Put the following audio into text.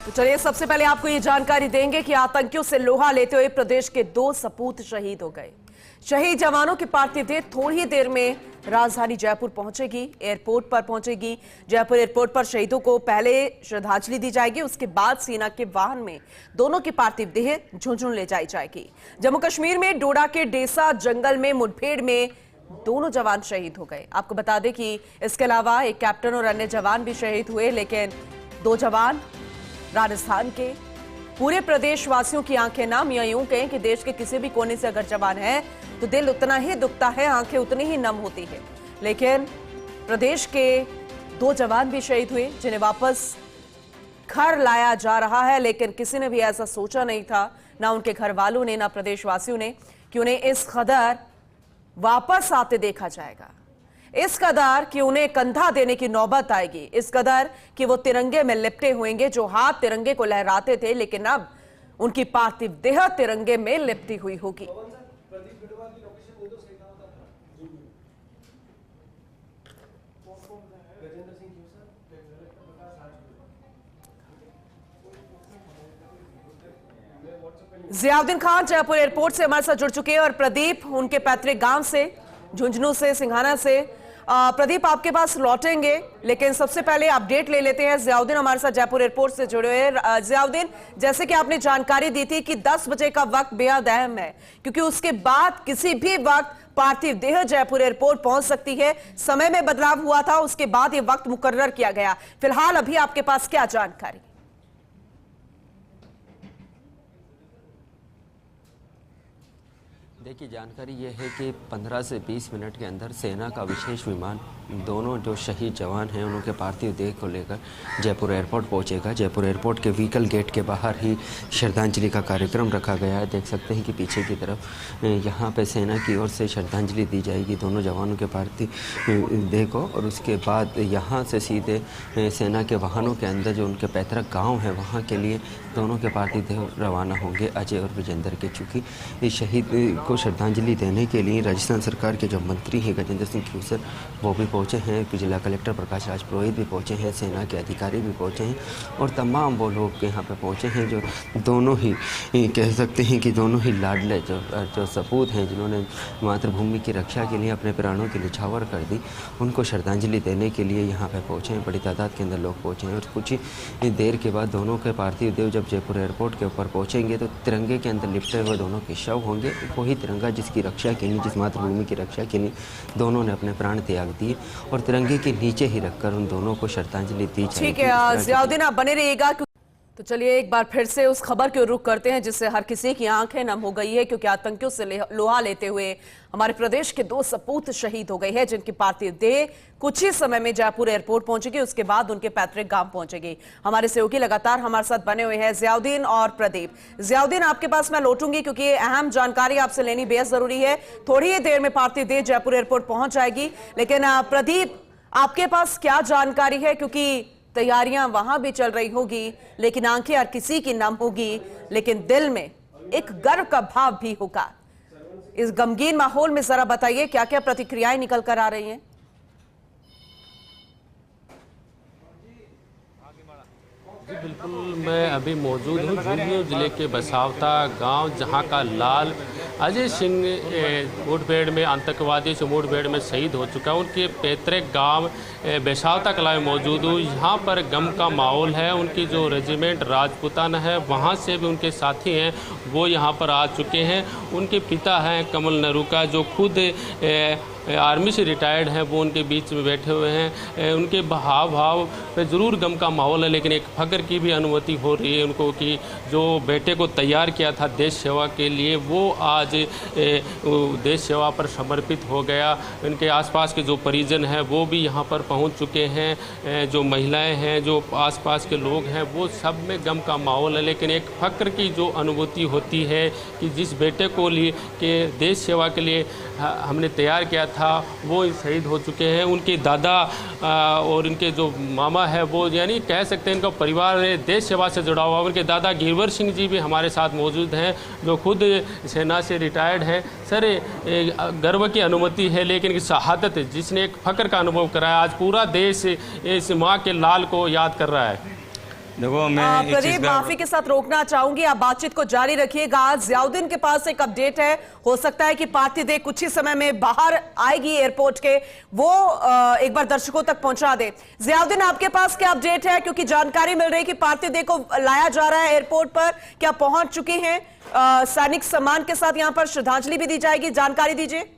तो चलिए सबसे पहले आपको ये जानकारी देंगे कि आतंकियों से लोहा लेते हुए प्रदेश के 2 सपूत शहीद हो गए। शहीद जवानों की पार्थिव देह थोड़ी ही देर में राजधानी जयपुर पहुंचेगी, एयरपोर्ट पर पहुंचेगी। जयपुर एयरपोर्ट पर शहीदों को पहले श्रद्धांजलि दी जाएगी, उसके बाद सेना के वाहन में दोनों की पार्थिव देह झुंझुनू ले जाई जाएगी। जम्मू कश्मीर में डोडा के डेसा जंगल में मुठभेड़ में दोनों जवान शहीद हो गए। आपको बता दें कि इसके अलावा एक कैप्टन और अन्य जवान भी शहीद हुए, लेकिन 2 जवान राजस्थान के। पूरे प्रदेशवासियों की आंखें नम, या यूं कहें कि देश के किसी भी कोने से अगर जवान है तो दिल उतना ही दुखता है, आंखें उतनी ही नम होती है। लेकिन प्रदेश के 2 जवान भी शहीद हुए, जिन्हें वापस घर लाया जा रहा है, लेकिन किसी ने भी ऐसा सोचा नहीं था, ना उनके घर वालों ने, ना प्रदेशवासियों ने, कि उन्हें इस कदर वापस आते देखा जाएगा, इस कदर कि उन्हें कंधा देने की नौबत आएगी, इस कदर कि वो तिरंगे में लिपटे होंगे। जो हाथ तिरंगे को लहराते थे, लेकिन अब उनकी पार्थिव देह तिरंगे में लिपटी हुई होगी। जियाउद्दीन खान जयपुर एयरपोर्ट से हमारे साथ जुड़ चुके हैं और प्रदीप उनके पैतृक गांव से, झुंझुनू से, सिंघाना से। प्रदीप आपके पास लौटेंगे, लेकिन सबसे पहले अपडेट ले लेते हैं। जियाउद्दीन हमारे साथ जयपुर एयरपोर्ट से जुड़े हुए। जियाउद्दीन, जैसे कि आपने जानकारी दी थी कि 10 बजे का वक्त बेहद अहम है, क्योंकि उसके बाद किसी भी वक्त पार्थिव देह जयपुर एयरपोर्ट पहुंच सकती है। समय में बदलाव हुआ था, उसके बाद ये वक्त मुकर्रर किया गया। फिलहाल अभी आपके पास क्या जानकारी? देखिए, जानकारी ये है कि 15 से 20 मिनट के अंदर सेना का विशेष विमान दोनों जो शहीद जवान हैं उनके पार्थिव देह को लेकर जयपुर एयरपोर्ट पहुंचेगा। जयपुर एयरपोर्ट के व्हीकल गेट के बाहर ही श्रद्धांजलि का कार्यक्रम रखा गया है। देख सकते हैं कि पीछे की तरफ यहाँ पे सेना की ओर से श्रद्धांजलि दी जाएगी दोनों जवानों के पार्थिव देह को, और उसके बाद यहाँ से सीधे सेना के वाहनों के अंदर जो उनके पैतृक गाँव है वहाँ के लिए दोनों के पार्थिव देह रवाना होंगे। अजय और विजेंद्र के, चूँकि इस शहीद को श्रद्धांजलि देने के लिए राजस्थान सरकार के जो मंत्री हैं गजेंद्र सिंह खीवसर, वो भी पहुंचे हैं, जिला कलेक्टर प्रकाश राज पुरोहित भी पहुंचे हैं, सेना के अधिकारी भी पहुंचे हैं, और तमाम वो लोग यहाँ पे पहुंचे हैं जो दोनों ही कह सकते हैं कि दोनों ही लाडले जो सपूत हैं, जिन्होंने मातृभूमि की रक्षा के लिए अपने प्राणों की निछावर कर दी, उनको श्रद्धांजलि देने के लिए यहाँ पर पहुँचे हैं। बड़ी तादाद के अंदर लोग पहुँचे हैं, और कुछ ही देर के बाद दोनों के पार्थिव देव जब जयपुर एयरपोर्ट के ऊपर पहुँचेंगे तो तिरंगे के अंदर लिपटे हुए दोनों के शव होंगे। वही तिरंगा जिसकी रक्षा के लिए, जिस मातृभूमि की रक्षा के लिए दोनों ने अपने प्राण त्याग दिए, और तिरंगे के नीचे ही रखकर उन दोनों को श्रद्धांजलि दी जाएगी। ठीक है जियाउद्दीन, आप बने रहिएगा। तो चलिए एक बार फिर से उस खबर की ओर रुख करते हैं जिससे हर किसी की आंखें नम हो गई है, क्योंकि आतंकियों से लोहा लेते हुए हमारे प्रदेश के 2 सपूत शहीद हो गए हैं, जिनकी पार्थिव देह कुछ ही समय में जयपुर एयरपोर्ट पहुंचेगी, उसके बाद उनके पैतृक गांव पहुंचेगी। हमारे सहयोगी लगातार हमारे साथ बने हुए हैं, जियाउद्दीन और प्रदीप। जियाउद्दीन, आपके पास मैं लौटूंगी क्योंकि ये अहम जानकारी आपसे लेनी बेहद जरूरी है। थोड़ी ही देर में पार्थिव देह जयपुर एयरपोर्ट पहुंच जाएगी, लेकिन प्रदीप, आपके पास क्या जानकारी है? क्योंकि तैयारियां वहां भी चल रही होगी, लेकिन आंखें हर किसी की नम होगी, लेकिन दिल में एक गर्व का भाव भी होगा। इस गमगीन माहौल में जरा बताइए क्या क्या प्रतिक्रियाएं निकल कर आ रही हैं? जी बिल्कुल, मैं अभी मौजूद हूँ झुंझुनू जिले के बसावता गांव, जहां का लाल अजय सिंह मुठभेड़ में, आतंकवादियों से मुठभेड़ में शहीद हो चुका है। उनके पैतृक गांव बेसावता कला में मौजूद हूँ। यहाँ पर गम का माहौल है। उनकी जो रेजिमेंट राजपूताना है, वहाँ से भी उनके साथी हैं वो यहाँ पर आ चुके हैं। उनके पिता हैं कमल नरूका, जो खुद आर्मी से रिटायर्ड हैं, वो उनके बीच में बैठे हुए हैं। उनके हाव भाव पे ज़रूर गम का माहौल है, लेकिन एक फ़ख्र की भी अनुभूति हो रही है उनको कि जो बेटे को तैयार किया था देश सेवा के लिए, वो आज देश सेवा पर समर्पित हो गया। उनके आसपास के जो परिजन हैं वो भी यहाँ पर पहुँच चुके हैं। जो महिलाएँ हैं, जो आसपास के लोग हैं, वो सब में गम का माहौल है, लेकिन एक फ़ख्र की जो अनुभूति होती है कि जिस बेटे को लिए के देश सेवा के लिए हमने तैयार किया था वो शहीद हो चुके हैं। उनके दादा और उनके जो मामा है वो, यानी कह सकते हैं इनका परिवार देश सेवा से जुड़ा हुआ। उनके दादा गिरवर सिंह जी भी हमारे साथ मौजूद हैं, जो खुद सेना से रिटायर्ड हैं। सर, गर्व की अनुभूति है, लेकिन शहादत जिसने एक फ़ख्र का अनुभव कराया, आज पूरा देश इस माँ के लाल को याद कर रहा है। देखो मैं एक प्रदीप, चीज का माफी के साथ रोकना चाहूंगी, आप बातचीत को जारी रखिएगा। जियाउद्दीन के पास एक अपडेट है, हो सकता है कि पार्थिव देह कुछ ही समय में बाहर आएगी एयरपोर्ट के, वो एक बार दर्शकों तक पहुंचा दे। जियाउद्दीन, आपके पास क्या अपडेट है? क्योंकि जानकारी मिल रही है कि पार्थिव देह को लाया जा रहा है एयरपोर्ट पर, क्या पहुंच चुके हैं? सैनिक सम्मान के साथ यहां पर श्रद्धांजलि भी दी जाएगी, जानकारी दीजिए।